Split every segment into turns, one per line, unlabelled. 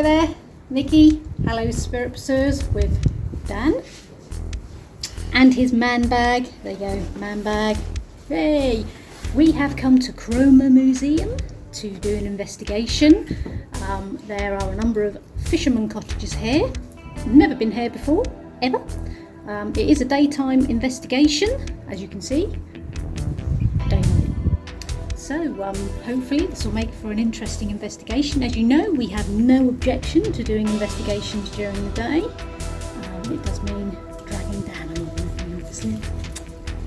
Hi there, Nikki, Hallows Spirit Pursuers with Dan and his man bag. There you go, man bag. Hey, we have come to Cromer Museum to do an investigation. There are a number of fishermen cottages here. Never been here before, ever. It is a daytime investigation, as you can see. Daylight. So hopefully this will make for an interesting investigation. As you know, we have no objection to doing investigations during the day. It does mean dragging down a little bit, obviously.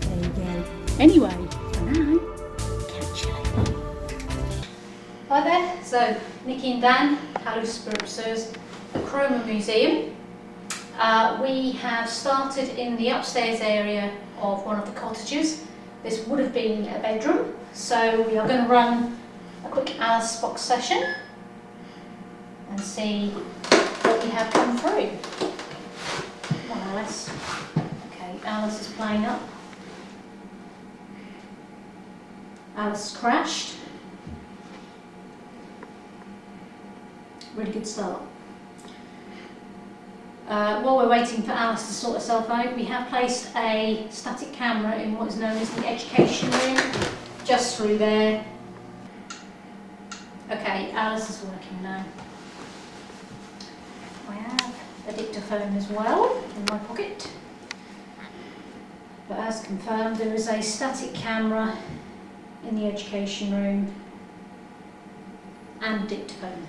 There you go. Anyway, for now, catch you later. Hi there, so Nikki and Dan, Hallows Spirit Pursuers, the Cromer Museum. We have started in the upstairs area of one of the cottages. This would have been a bedroom, so we are going to run a quick Alice box session and see what we have come through. Come on, Alice. Okay, Alice is playing up. Alice crashed. Really good start. While we're waiting for Alice to sort herself out, we have placed a static camera in what is known as the education room, just through there. Okay, Alice is working now. I have a dictaphone as well in my pocket. But as confirmed, there is a static camera in the education room and dictaphone.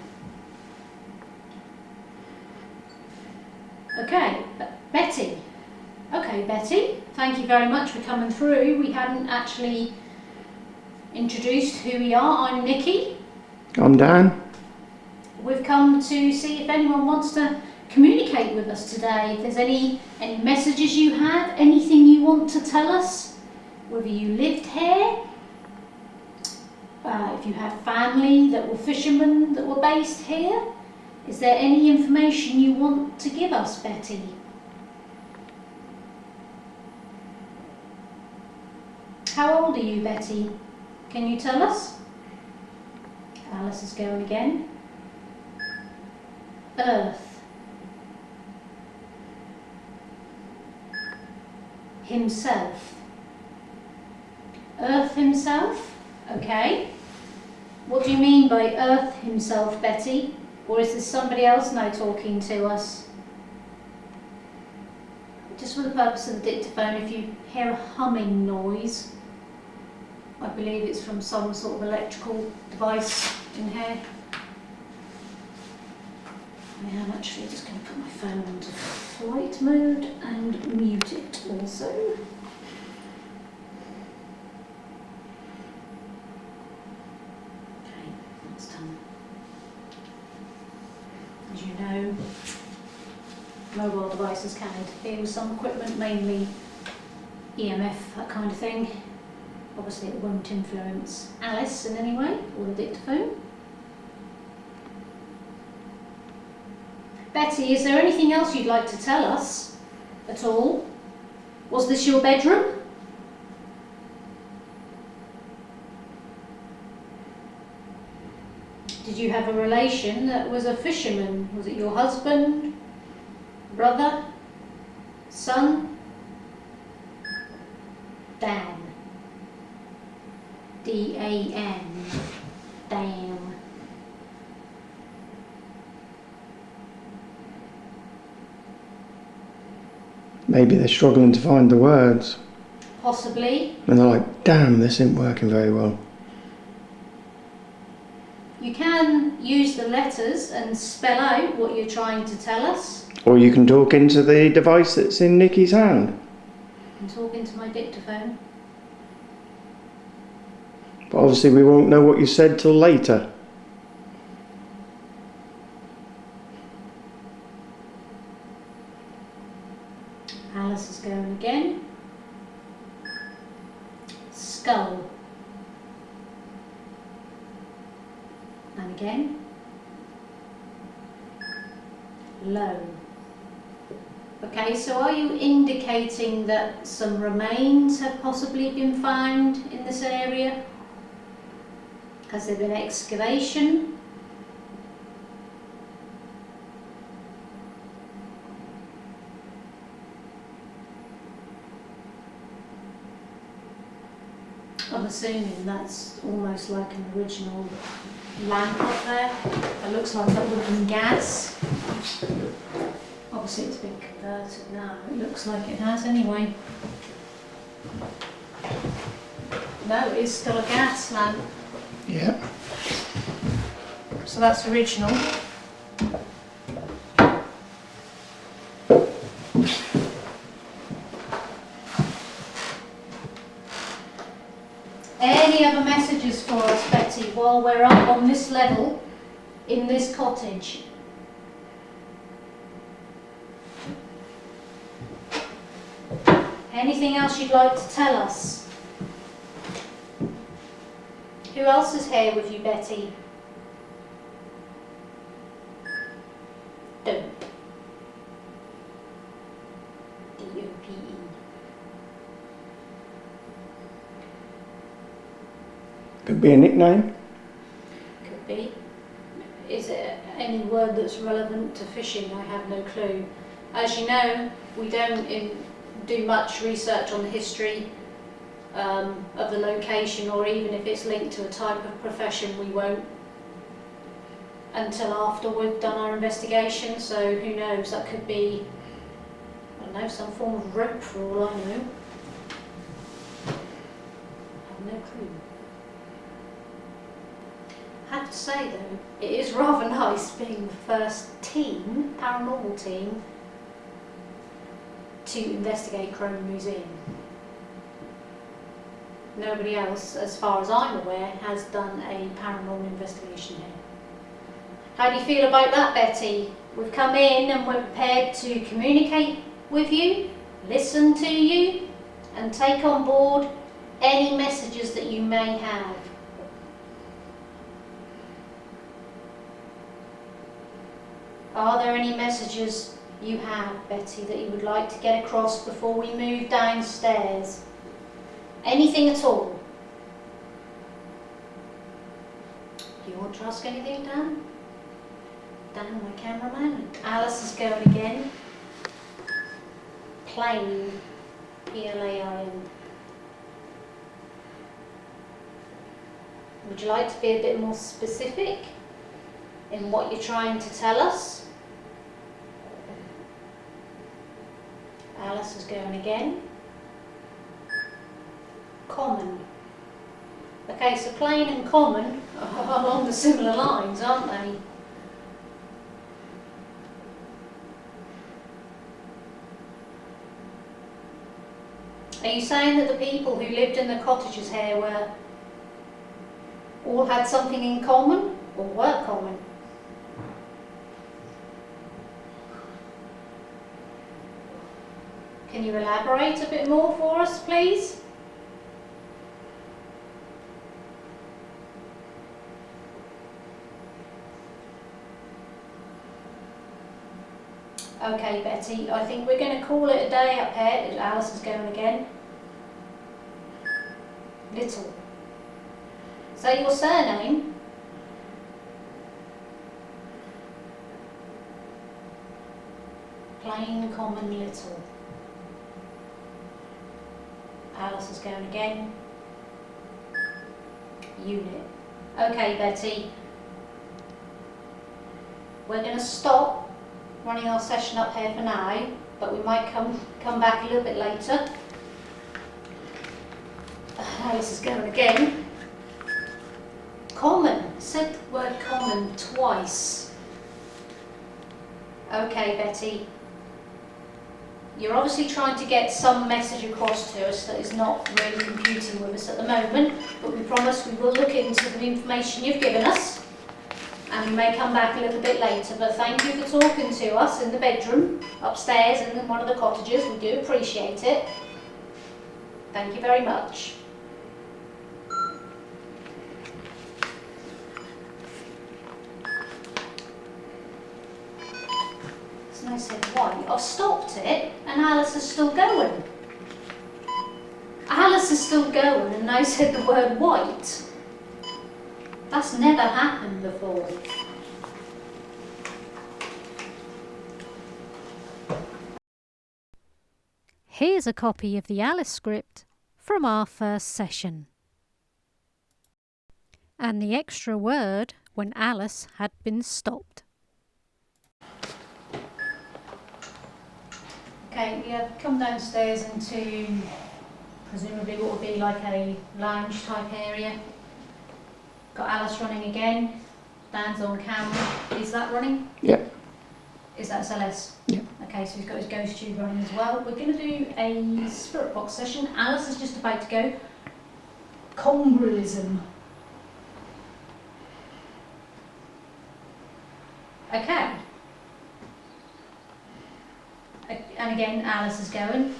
Okay, Betty. Okay, Betty, thank you very much for coming through. We hadn't actually introduced who we are. I'm Nikki.
I'm Dan.
We've come to see if anyone wants to communicate with us today. If there's any messages you have, anything you want to tell us, whether you lived here, if you have family that were fishermen that were based here. Is there any information you want to give us, Betty? How old are you, Betty? Can you tell us? Alice is going again. Earth. Himself. Earth himself? Okay. What do you mean by Earth himself, Betty? Or is this somebody else now talking to us? Just for the purpose of the dictaphone, if you hear a humming noise, I believe it's from some sort of electrical device in here. I am actually just going to put my phone onto flight mode and mute it also. Okay, that's done. As you know, mobile devices can interfere with some equipment, mainly EMF, that kind of thing. Obviously it won't influence Alice in any way, or the dictaphone. Betty, is there anything else you'd like to tell us at all? Was this your bedroom? Did you have a relation that was a fisherman? Was it your husband, brother, son? Dan. D-A-N. Dan.
Maybe they're struggling to find the words.
Possibly.
And they're like, damn, this isn't working very well.
You can use the letters and spell out what you're trying to tell us.
Or you can talk into the device that's in Nikki's hand.
And talk into my dictaphone.
But obviously we won't know what you said till later.
Alice is going again. Skull. And again. Low. Okay, so are you indicating that some remains have possibly been found in this area? Has there been excavation? I'm assuming that's almost like an original lamp up there. It looks like that would have been gas. Obviously it's been converted now. It looks like it has anyway. No, it is still a gas lamp.
Yeah.
So that's original. Any other messages for us, Betty, while we're up on this level in this cottage? Anything else you'd like to tell us? Who else is here with you, Betty? Dope. D-O-P-E.
Could be a nickname.
Could be. Is it any word that's relevant to fishing? I have no clue. As you know, we don't do much research on the history of the location, or even if it's linked to a type of profession, we won't until after we've done our investigation. So who knows, that could be, I don't know, some form of rope for all I know. I have no clue. I have to say though, it is rather nice being the first team, paranormal team, to investigate Cromer Museum. Nobody else, as far as I'm aware, has done a paranormal investigation here. How do you feel about that, Betty? We've come in and we're prepared to communicate with you, listen to you, and take on board any messages that you may have. Are there any messages you have, Betty, that you would like to get across before we move downstairs? Anything at all? Do you want to ask anything, Dan? Dan, my cameraman. Alice is going again. Plain. P-L-A-I-N. Would you like to be a bit more specific in what you're trying to tell us? Alice is going again. Common. Okay, so plain and common are along the similar lines, aren't they? Are you saying that the people who lived in the cottages here were all had something in common, or were common? Can you elaborate a bit more for us, please? Okay, Betty, I think we're going to call it a day up here. Alice is going again. Little. Say your surname. Plain, common, little. Alice is going again. Unit. Okay, Betty. We're going to stop running our session up here for now, but we might come back a little bit later. Alice is going again. Common. Said the word common twice. Okay, Betty. You're obviously trying to get some message across to us that is not really computing with us at the moment, but we promise we will look into the information you've given us, and we may come back a little bit later. But thank you for talking to us in the bedroom, upstairs in one of the cottages. We do appreciate it. Thank you very much. And I said, why? I've stopped it and Alice is still going. Alice is still going and I said the word white. That's never happened before. Here's a copy of the Alice script from our first session. And the extra word when Alice had been stopped. Okay, we have come downstairs into presumably what would be like a lounge type area. Got Alice running again. Dan's on camera. Is that running?
Yeah.
Is that SLS?
Yeah.
Okay, so he's got his ghost tube running as well. We're going to do a spirit box session. Alice is just about to go. Congruism. Okay. And again, Alice is going.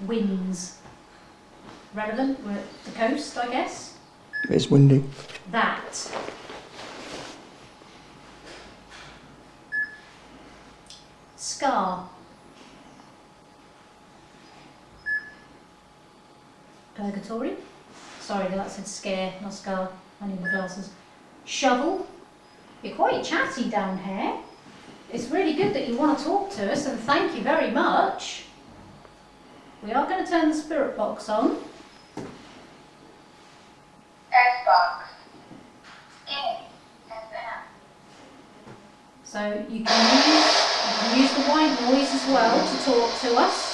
Winds. Relevant. We're at the coast, I guess.
It's windy.
That. Scar. Purgatory. Sorry, that said scare, not scar. I need my glasses. Shovel. You're quite chatty down here. It's really good that you want to talk to us, and thank you very much. We are going to turn the spirit box on.
Xbox. A. FM.
So you can use the white noise as well to talk to us.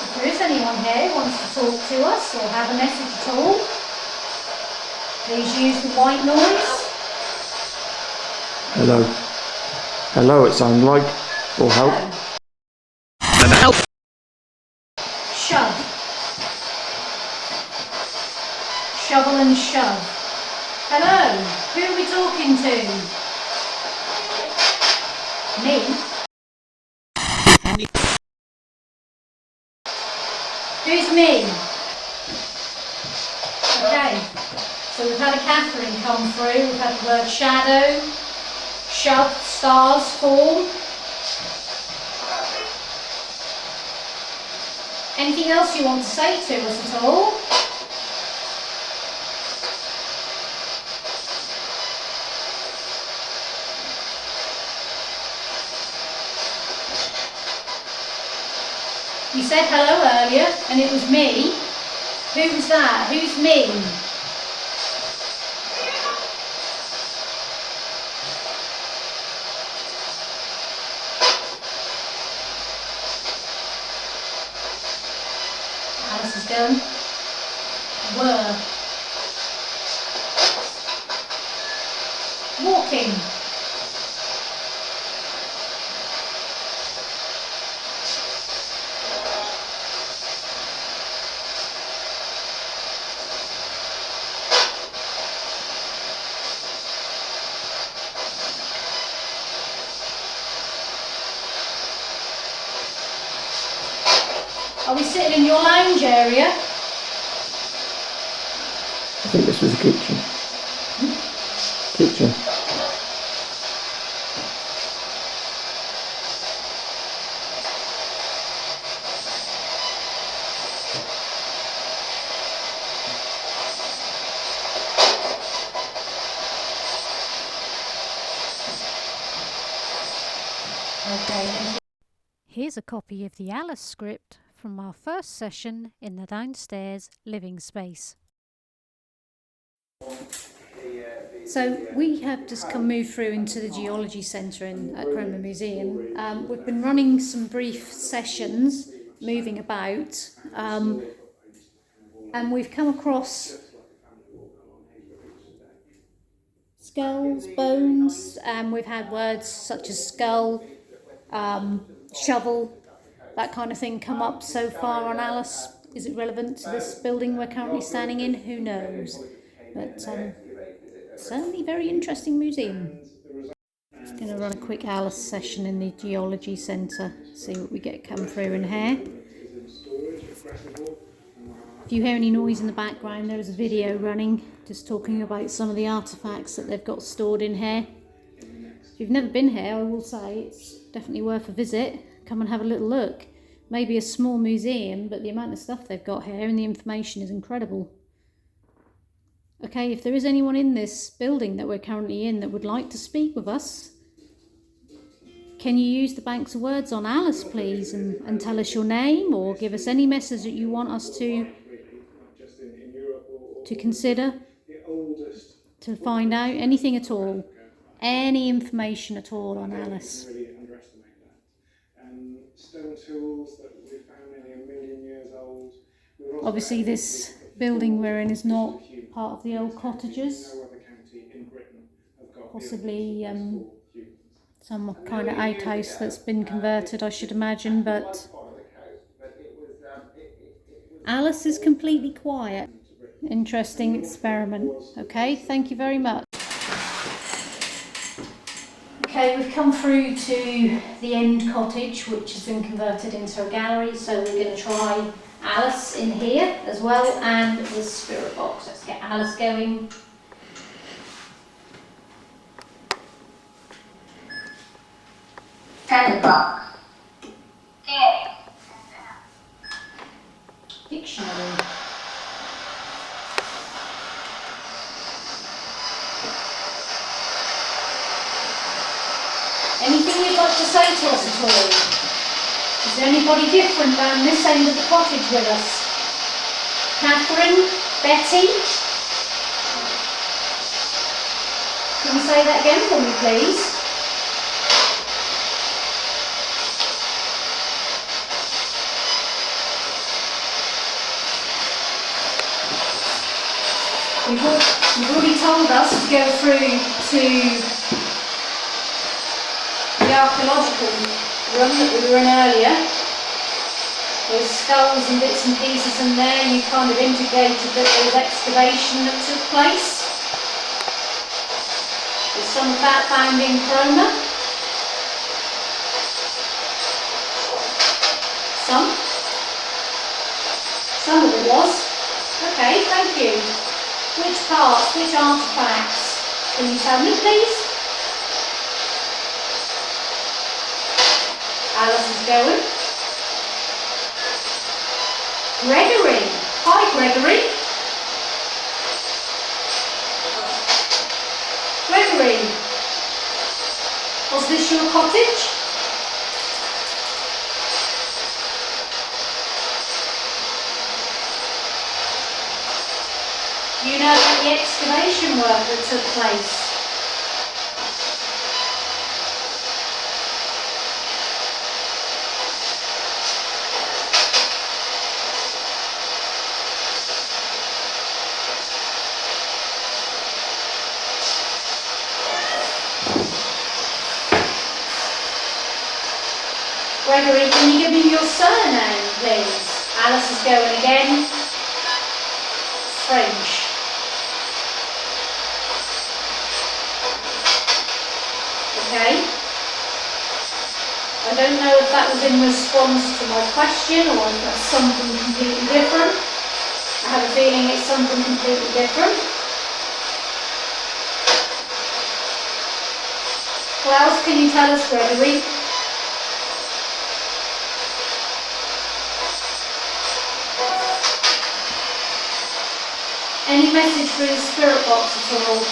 If there is anyone here who wants to talk to us or have a message at all, please use the white noise.
Hello. Hello, it sounds like. Or help.
Help. Shove. Shovel and shove. Hello, who are we talking to? Me? Who's me? Okay, so we've had a Catherine come through, we've had the word shadow, shove, stars, form. Anything else you want to say to us at all? You said hello earlier, and it was me. Who was that? Who's me? Alice is going. Were. Walking. Are we sitting in your lounge area?
I think this was the kitchen. Kitchen.
Okay. Here's a copy of the Alice script from our first session in the downstairs living space. So we have just moved through into the geology centre at Cromer Museum. We've been running some brief sessions, moving about, and we've come across skulls, bones, and we've had words such as skull, shovel, that kind of thing come up so far on Alice. Is it relevant to this building we're currently standing in? Who knows? But certainly very interesting museum. Just going to run a quick Alice session in the geology centre, see what we get come through in here. If you hear any noise in the background, there is a video running just talking about some of the artefacts that they've got stored in here. If you've never been here, I will say it's definitely worth a visit. Come and have a little look. Maybe a small museum, but the amount of stuff they've got here and the information is incredible. Okay, if there is anyone in this building that we're currently in that would like to speak with us, can you use the banks of words on Alice, please, and tell us your name, or give us any message that you want us to consider, to find out anything at all, any information at all on Alice.
Really underestimate that. Stone tools that we found nearly 1 million years old.
Obviously, this building we're in is not part of the old cottages.
No other county in Britain have got
Possibly some kind of outhouse that's been converted, I should imagine, but Alice is completely quiet. Interesting experiment. Okay, thank you very much. Okay, we've come through to the end cottage, which has been converted into a gallery, so we're going to try Alice in here as well, and the spirit box. Let's get Alice going.
Text box. In.
Dictionary. Anything you'd like to say to us at all? Is there anybody different down this end of the cottage with us? Catherine? Betty? Can you say that again for me, please? You've already told us to go through to the archaeological room that we were in earlier. There's skulls and bits and pieces in there. You kind of indicated that there was excavation that took place. There's some of that found in Cromer. Some of it was. Okay, thank you. Which parts, which artefacts? Can you tell me, please? Alice is going. Gregory. Hi, Gregory. Gregory. Was this your cottage? You know about the excavation work that took place? Gregory, can you give me your surname, please? Alice is going again. French. Okay. I don't know if that was in response to my question or if that's something completely different. I have a feeling it's something completely different. What else can you tell us, Gregory? Any message for the spirit box at all?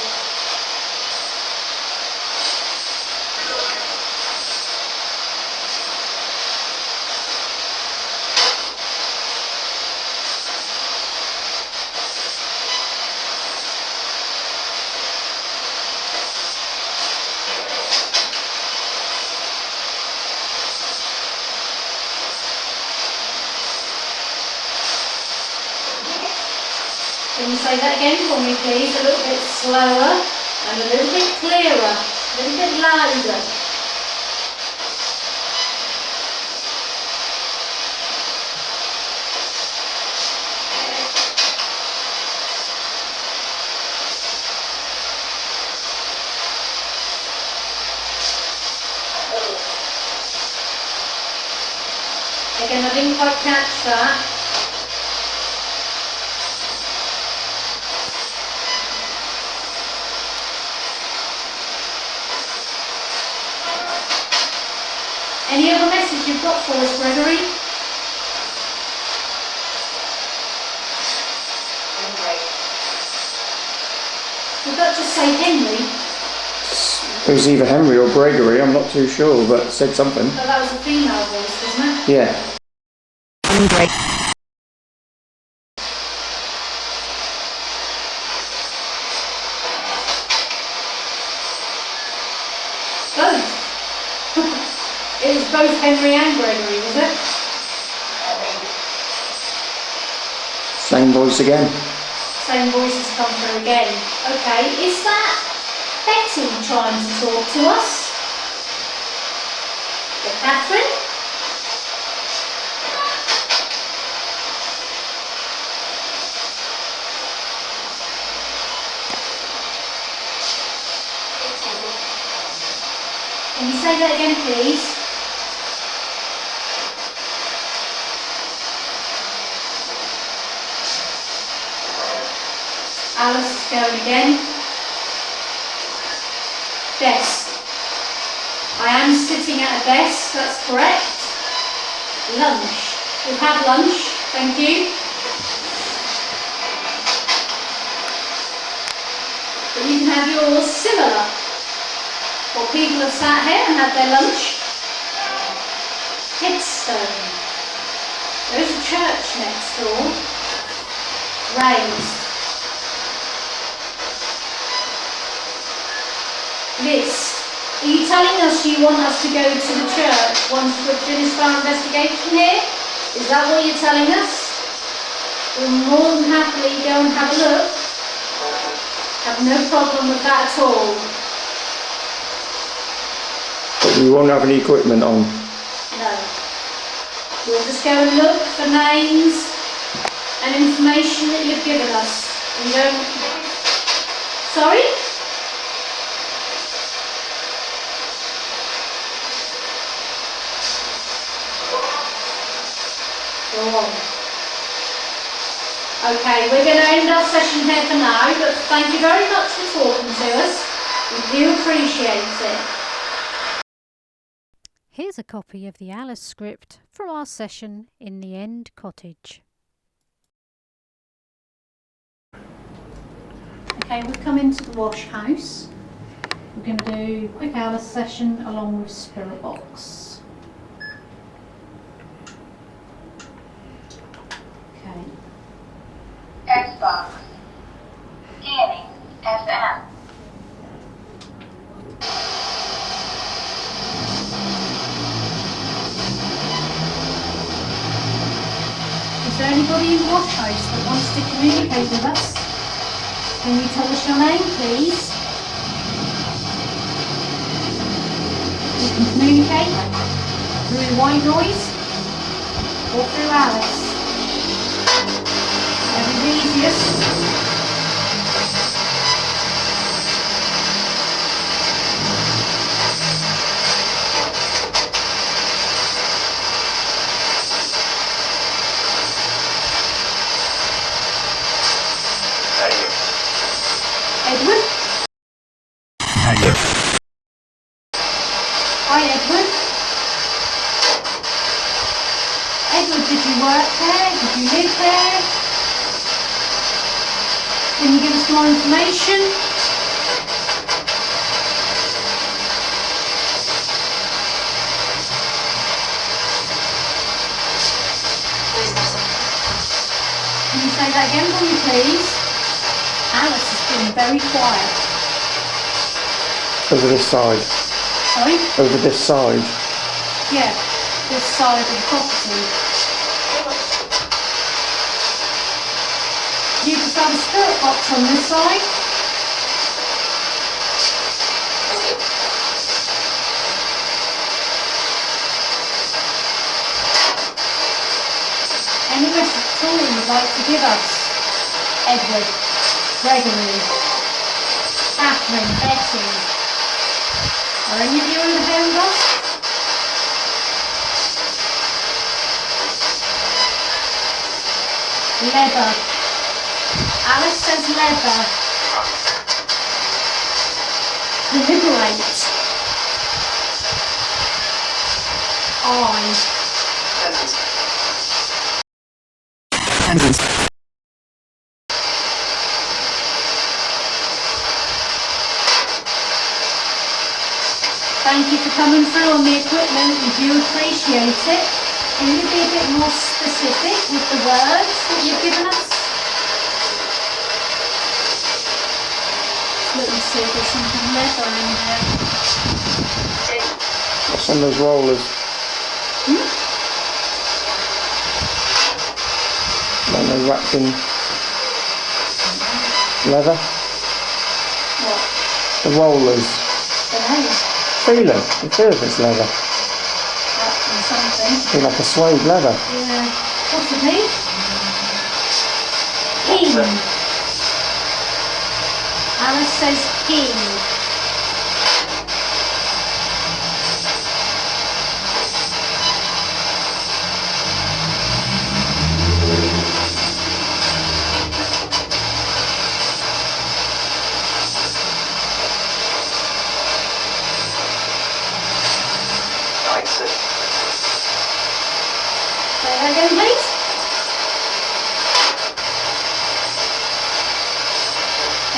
Can you say that again for me, please? A little bit slower and a little bit clearer, a little bit louder. Again, I didn't quite catch that. Any other message you've got for us, Gregory? Did that just say Henry?
It was either Henry or Gregory, I'm not too sure, but it said something.
But that was a female voice, wasn't it?
Yeah.
Both. It was both Henry and Gregory, was it?
Same voice again.
Same voices come through again. Okay, is that Betty trying to talk to us? Or Catherine? Can you say that again, please? Alice is going again. Desk. I am sitting at a desk, that's correct. Lunch. We've had lunch, thank you. But you can have yours similar. Well, people have sat here and had their lunch. Headstone. There's a church next door. Raised. List. Are you telling us you want us to go to the church once we've finished our investigation here? Is that what you're telling us? We'll more than happily go and have a look. Have no problem with that at all.
But we won't have any equipment on.
No. We'll just go and look for names and information that you've given us. We don't... Sorry? Go on. Okay, we're going to end our session here for now, but thank you very much for talking to us. We do appreciate it.
Here's a copy of the Alice script from our session in the End Cottage.
Okay, we've come into the wash house. We're going to do a quick Alice session along with Spirit Box. Okay.
Xbox. Scanning. FM.
Is there anybody in the wash house that wants to communicate with us? Can you tell us your name, please? You can communicate through the white noise or through Alice. Whatever's easiest. Edward? Hi, Edward. Edward, did you work there? Did you live there? Can you give us more information? Can you say that again for me, please? Alice has been very quiet.
Over this side.
Sorry?
Over this side.
Yeah, this side of the property. Do you prefer the spirit box on this side? Any message at all you'd like to give us? Edward, Gregory, Catherine, Betty. Are any of you in the home with us? Leather. Alice says leather. Deliberate. Thank you for coming through on the equipment. We do appreciate it. Can you be a bit more specific with the words that you've given us? Let me see if there's something leather in there.
What's on those rollers? Are they wrapped in leather?
What?
The rollers. Feel it. You feel if it's leather.
Wrapped in something.
Feel like a suede leather.
Yeah, possibly. King. Alice says king. Say that again, please.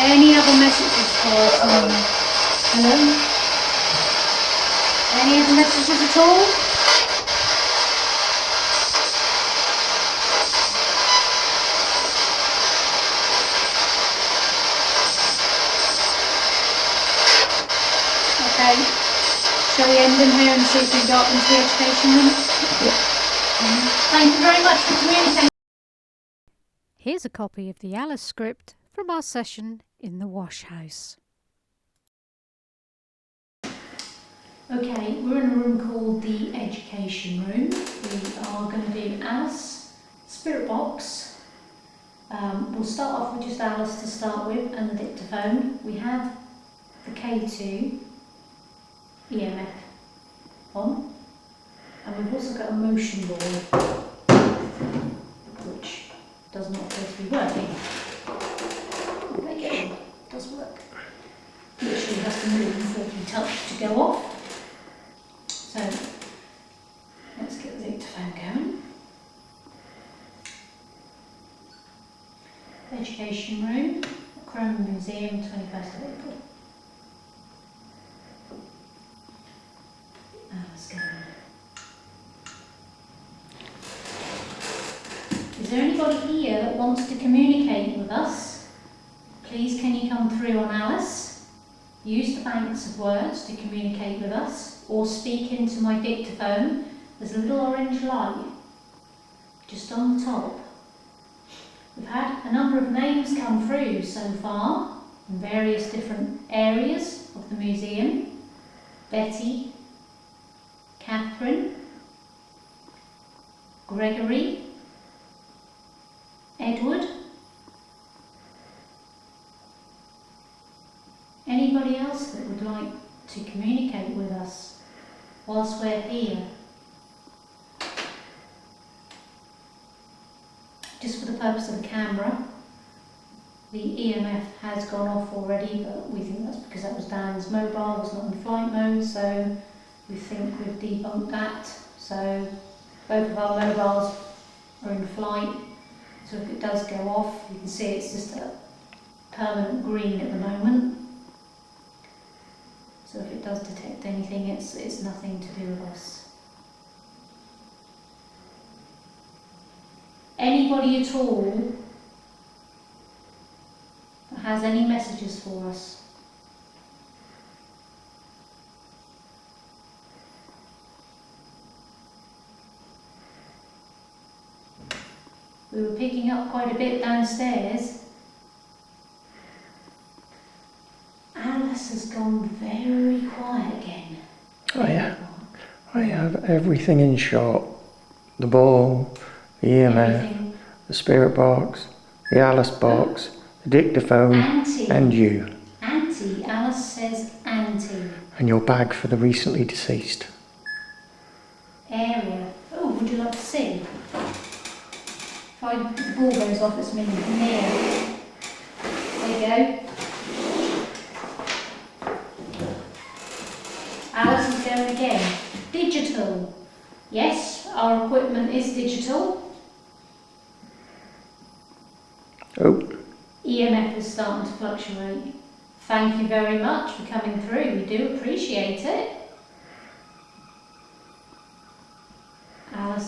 Any other messages for us? Hello? Any other messages at all? Okay. Shall we end in here and see if we can go up into the education room? Thank you very much for communicating.
Here's a copy of the Alice script from our session in the wash house.
Okay, we're in a room called the education room. We are going to do Alice, spirit box. We'll start off with just Alice to start with and the dictaphone. We have the K2 EMF on, and we've also got a motion board which does not appear to be working. There you go, it does work. Literally has to move before you touch to go off. So let's get the dictaphone going. Education room, Cromer Museum, 21st of April. Let's go. Is there anybody here that wants to communicate with us? Please can you come through on Alice? Use the banks of words to communicate with us, or speak into my dictaphone. There's a little orange light just on the top. We've had a number of names come through so far in various different areas of the museum. Betty, Catherine, Gregory, Edward. Anybody else that would like to communicate with us whilst we're here? Just for the purpose of the camera, the EMF has gone off already, but we think that's because that was Dan's mobile, was not in flight mode, so we think we've debunked that. So both of our mobiles are in flight, so if it does go off, you can see it's just a permanent green at the moment. So if it does detect anything, it's nothing to do with us. Anybody at all that has any messages for us? We were picking up quite a bit downstairs. Alice has gone very quiet again.
I have everything in shot. The ball, the EMF,
Everything.
the spirit box, the Alice box, the dictaphone,
Auntie.
and you.
Auntie. Alice says auntie.
And your bag for the recently deceased.
Area. Oh, would you like to see? If the ball goes off, it's meaning near. There you go. Alice is going again. Digital. Yes, our equipment is digital.
Oh,
EMF is starting to fluctuate. Thank you very much for coming through. We do appreciate it.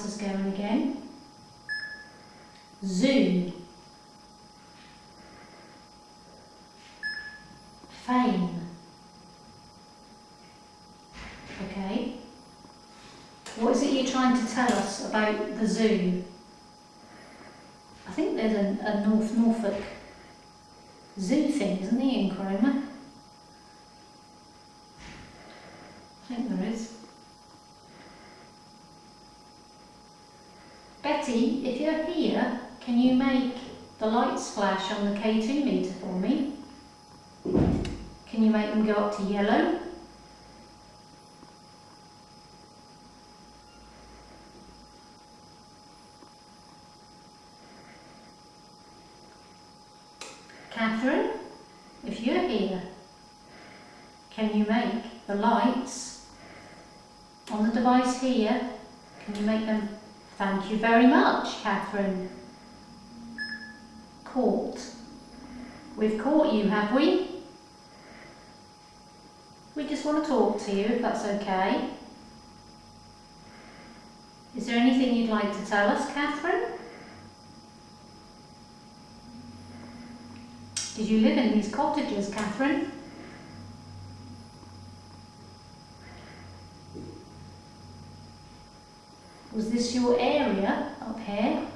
Alice is going again. Zoo. Fame. Okay. What is it you're trying to tell us about the zoo? I think there's a North Norfolk zoo thing, isn't there, in Cromer? I think there is. Betty, if you're here, can you make the lights flash on the K2 meter for me? Can you make them go up to yellow? Catherine, if you're here, can you make the lights on the device here, can you make them? Thank you very much, Catherine. Caught. We've caught you, have we? We just want to talk to you, if that's okay. Is there anything you'd like to tell us, Catherine? Did you live in these cottages, Catherine? Was this your area up here?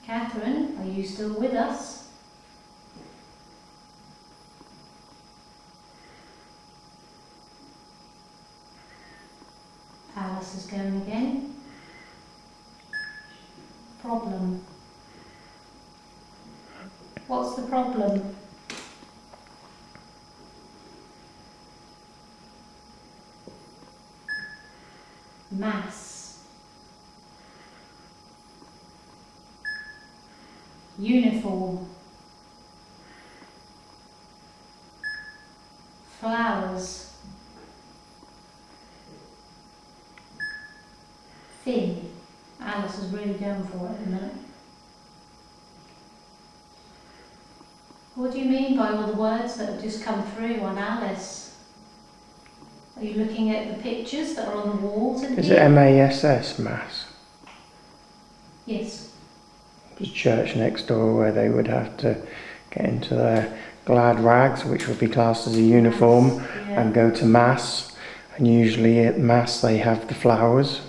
Catherine, are you still with us? Alice is going again. Problem. What's the problem? Mass. Uniform. Flowers. Thin. Alice is really going for it at the minute. What do you mean by all the words that have just come through on Alice? Are you looking at the pictures that are on the walls in
Is
here?
it MASS, Mass?
Yes.
There's a church next door where they would have to get into their glad rags, which would be classed as a uniform,
Yeah.
and go to Mass. And usually at Mass they have the flowers.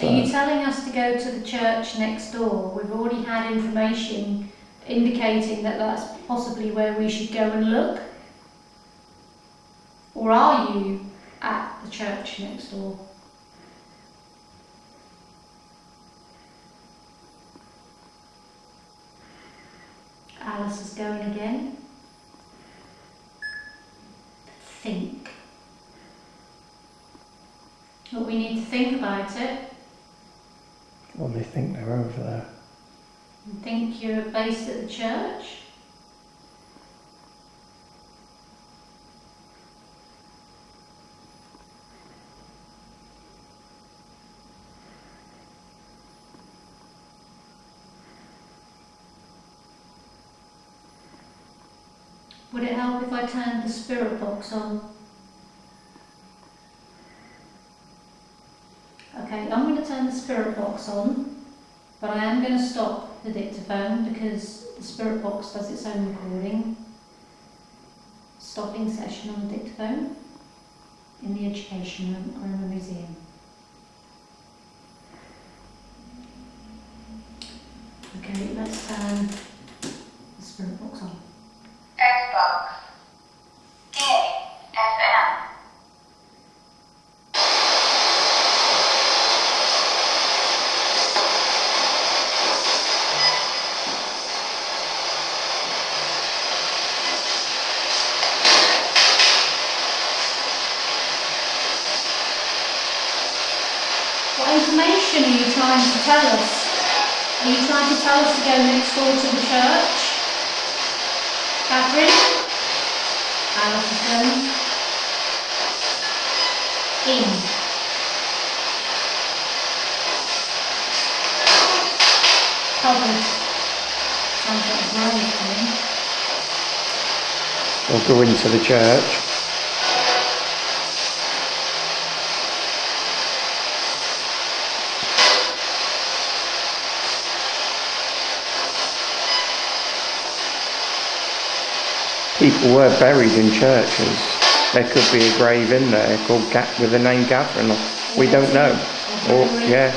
Are you telling us to go to the church next door? We've already had information indicating that that's possibly where we should go and look. Or are you at the church next door? Alice is going again. Think. But we need to think about it.
Well, they think they're over there.
And think you're based at the church. Would it help if I turned the spirit box on? Okay, I'm going to turn the spirit box on, but I am going to stop the dictaphone because the spirit box does its own recording. Stopping session on the dictaphone in the education room at Cromer Museum. Okay, let's turn the spirit box on.
Xbox. Gay FM.
What information are you trying to tell us? Are you trying to tell us to go next door to the church? Catherine? Alice is going in.
or go into the church. People were buried in churches. There could be a grave in there called with the name Catherine. We don't know. Or yeah.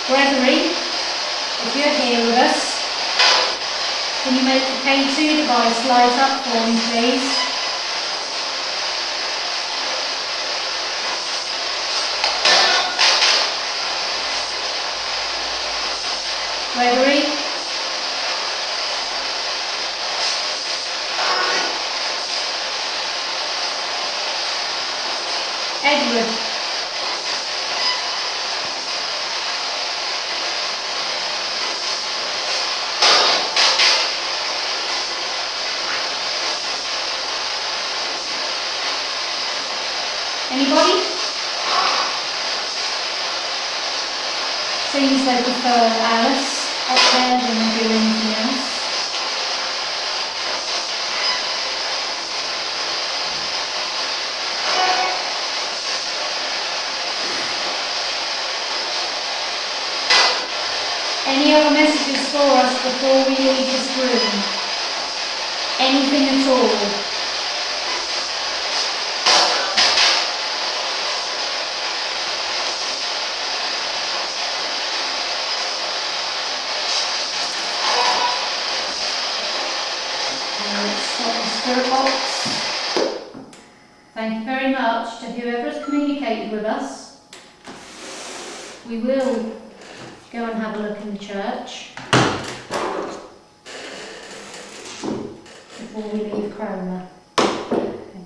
Gregory, if you're here with us, can you make the K2 device light up for me, please? Gregory? Edward? Anybody? Seems they prefer Alice up there than they do anything else. Any other messages for us before we leave this room? Anything at all? Thank you very much to whoever has communicated with us. We will go and have a look in the church before we leave Cromer. Okay.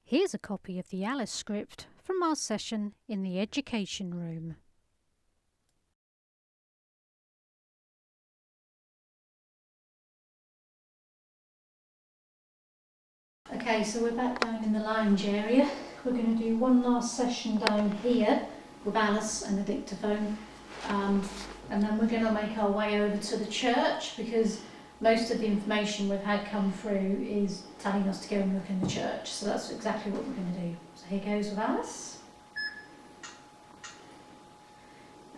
Here's a copy of the Alice script from our session in the education room.
Okay, so we're back down in the lounge area. We're going to do one last session down here with Alice and the dictaphone, and then we're going to make our way over to the church because most of the information we've had come through is telling us to go and look in the church. So that's exactly what we're going to do. So here goes with Alice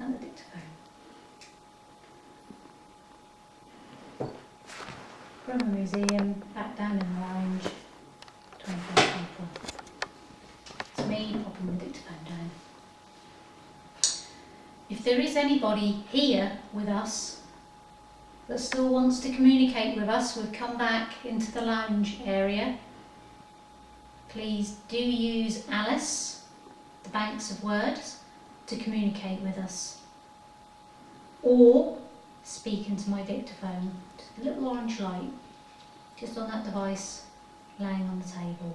and the dictaphone. Cromer Museum, back down in the lounge. 25 people. It's me popping the dictaphone down. If there is anybody here with us that still wants to communicate with us, we've come back into the lounge area. Please do use Alice, the banks of words, to communicate with us. Or speak into my dictaphone, just a little orange light, just on that device laying on the table.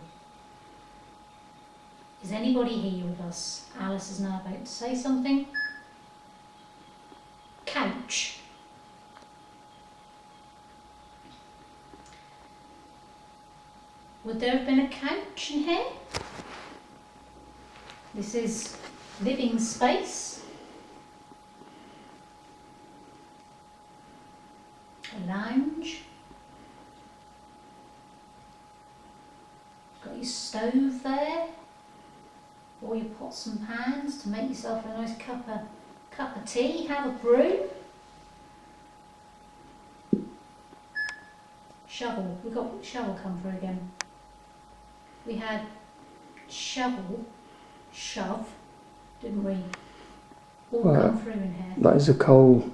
Is anybody here with us? Alice is now about to say something. Couch. Would there have been a couch in here? This is living space. A lounge. Got your stove there, all your pots and pans to make yourself a nice cup of tea. Have a brew. Shovel. We got shovel come through again. We had shovel, shove, didn't we? All come through in here.
That is a coal.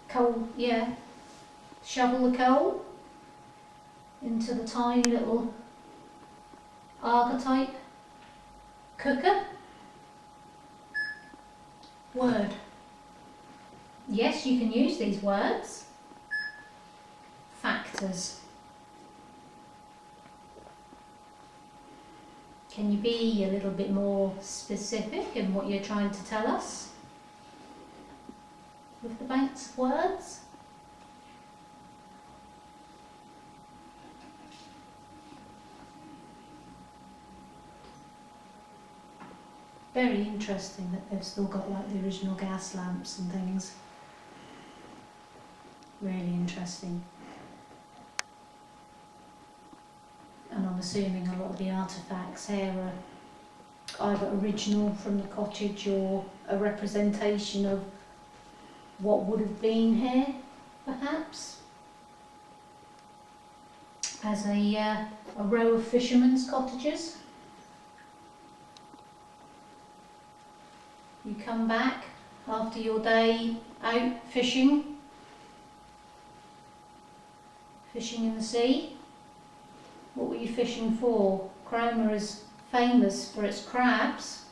Coal, yeah. Shovel the coal into the tiny little archetype cooker. Word. Yes, you can use these words. Factors. Can you be a little bit more specific in what you're trying to tell us with the banks of words? Very interesting that they've still got like the original gas lamps and things. Really interesting. And I'm assuming a lot of the artefacts here are either original from the cottage or a representation of what would have been here, perhaps, as a row of fishermen's cottages. You come back after your day out fishing in the sea. What were you fishing for? Cromer is famous for its crabs.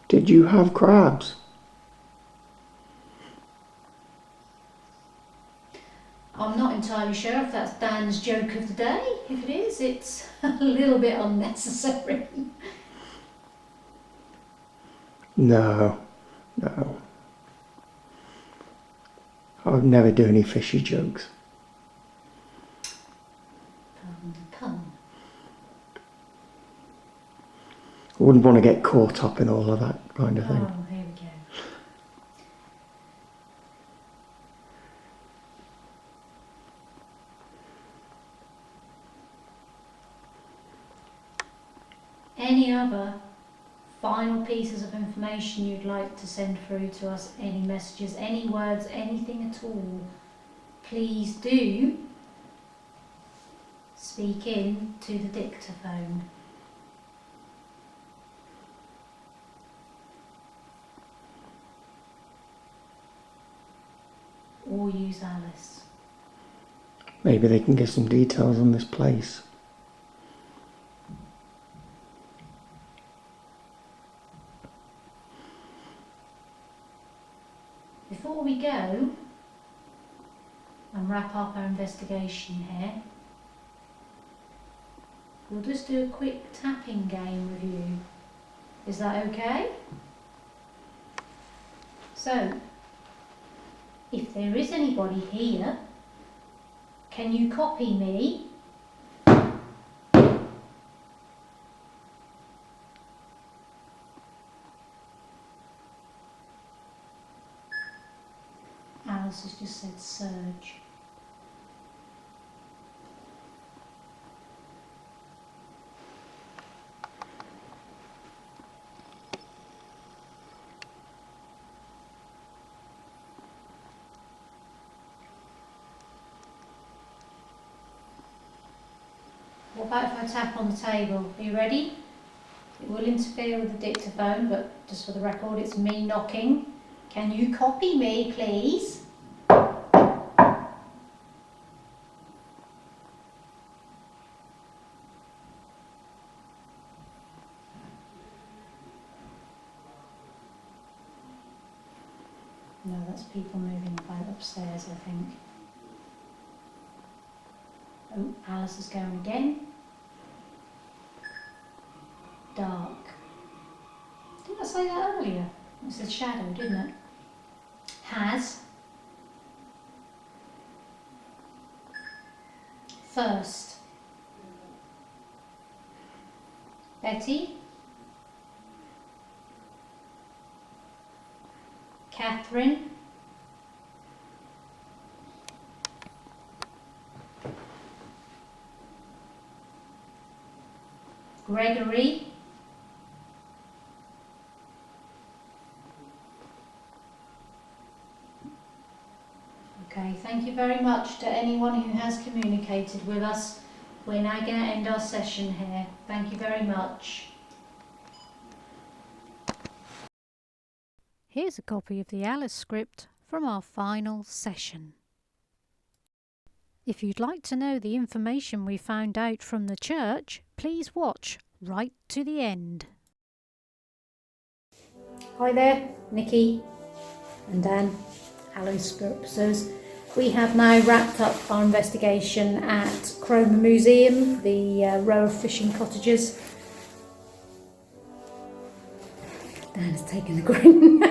Did you have crabs?
I'm not entirely sure if that's Dan's joke of the day. If it is, it's a little bit unnecessary.
No. I would never do any fishy jokes.
Come.
I wouldn't want to get caught up in all of that kind of thing.
Oh, here we go. Any other final pieces of information you'd like to send through to us? Any messages, any words, anything at all? Please do speak in to the dictaphone. Or use Alice.
Maybe they can get some details on this place.
Before we go and wrap up our investigation here, we'll just do a quick tapping game with you. Is that okay? So, if there is anybody here, can you copy me? Alice has just said surge. What about if I tap on the table? Are you ready? It will interfere with the dictaphone, but just for the record, it's me knocking. Can you copy me, please? No, that's people moving about upstairs, I think. Oh, Alice is going again. Dark. Didn't I say that earlier? It said shadow, didn't it? Has. First. Betty. Catherine. Gregory. Okay, thank you very much to anyone who has communicated with us. We're now going to end our session here. Thank you very much.
Here's a copy of the Alice script from our final session. If you'd like to know the information we found out from the church, please watch right to the end.
Hi there, Nikki and Dan, Hallows Spirit Pursuers. We have now wrapped up our investigation at Cromer Museum, the row of fishing cottages. Dan has taken a grin.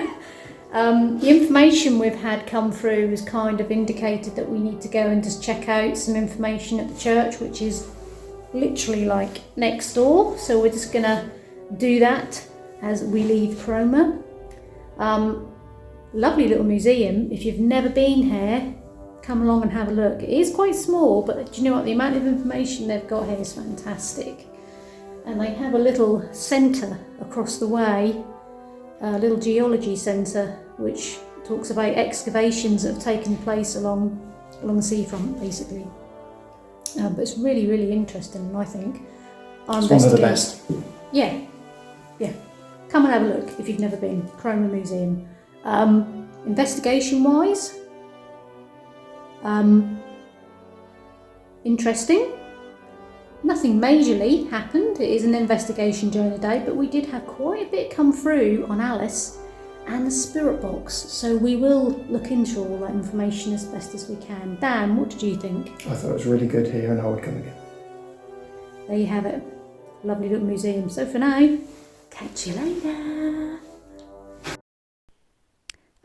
The information we've had come through has kind of indicated that we need to go and just check out some information at the church, which is literally like next door. So we're just gonna do that as we leave Cromer. Lovely little museum. If you've never been here, come along and have a look. It is quite small, but do you know what? The amount of information they've got here is fantastic. And they have a little centre across the way, a little geology centre, which talks about excavations that have taken place along the seafront, basically. But it's really, really interesting, I think.
It's one of the best.
Yeah. Come and have a look if you've never been. Cromer Museum. Investigation-wise, interesting. Nothing majorly happened. It is an investigation during the day, but we did have quite a bit come through on Alice and the spirit box. So we will look into all that information as best as we can. Dan, what did you think?
I thought it was really good here and I would come again.
There you have it. Lovely little museum. So for now, catch you later.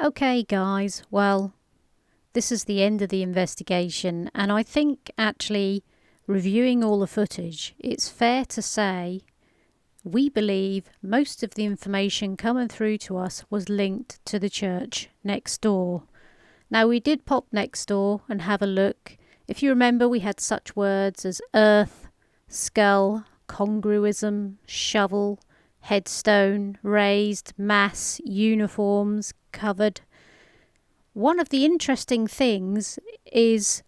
Okay, guys, well, this is the end of the investigation, and I think actually, reviewing all the footage, it's fair to say we believe most of the information coming through to us was linked to the church next door. Now, we did pop next door and have a look. If you remember, we had such words as earth, skull, congruism, shovel, headstone, raised, mass, uniforms, covered. One of the interesting things is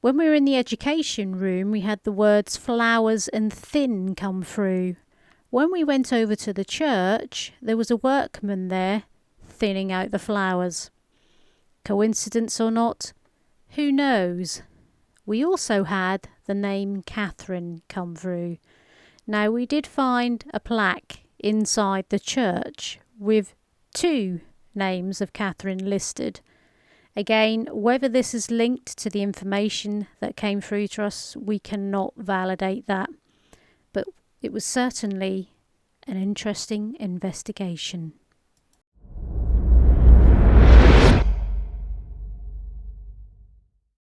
when we were in the education room, we had the words flowers and thin come through. When we went over to the church, there was a workman there thinning out the flowers. Coincidence or not, who knows? We also had the name Catherine come through. Now, we did find a plaque inside the church with 2 names of Catherine listed. Again, whether this is linked to the information that came through to us, we cannot validate that. But it was certainly an interesting investigation.